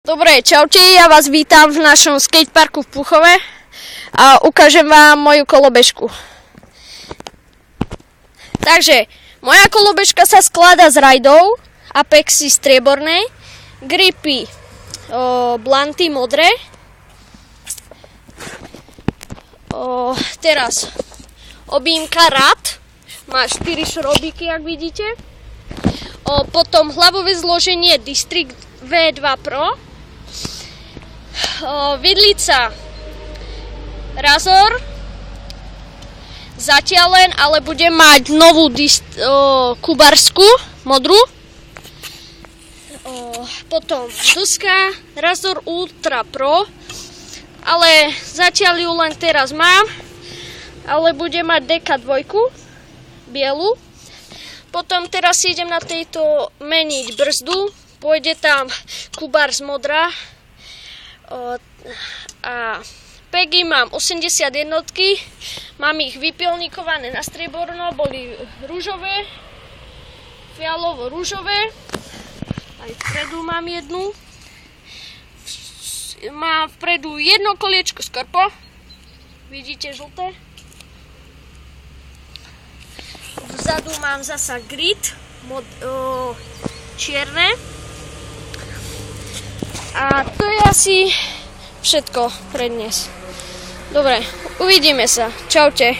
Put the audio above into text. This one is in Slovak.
Dobre, čaute, ja vás vítam v našom skateparku v Púchove a ukážem vám moju kolobežku. Takže, moja kolobežka sa skladá z rajdov, apexy striebornej, gripy blanty modré, teraz objímka rad, má 4 šrobíky, jak vidíte, potom hlavové zloženie District V2 Pro, vidlica Razor, zatiaľ len, ale budem mať novú kubarsku, modrú. Potom duska Razor Ultra Pro, ale zatiaľ ju len teraz mám, ale budem mať DK2, bielu. Potom teraz idem na tejto meniť brzdu, pôjde tam Kubars modrá, a pegy mám 80 jednotky, mám ich vypilníkované na strieborno, boli rúžové, fialovo-rúžové, aj vpredu mám jednu, mám vpredu jedno koliečko skorpo, vidíte žlté, vzadu mám zasa grid, čierne. A to je asi všetko pre dnes. Dobre, uvidíme sa. Čaute.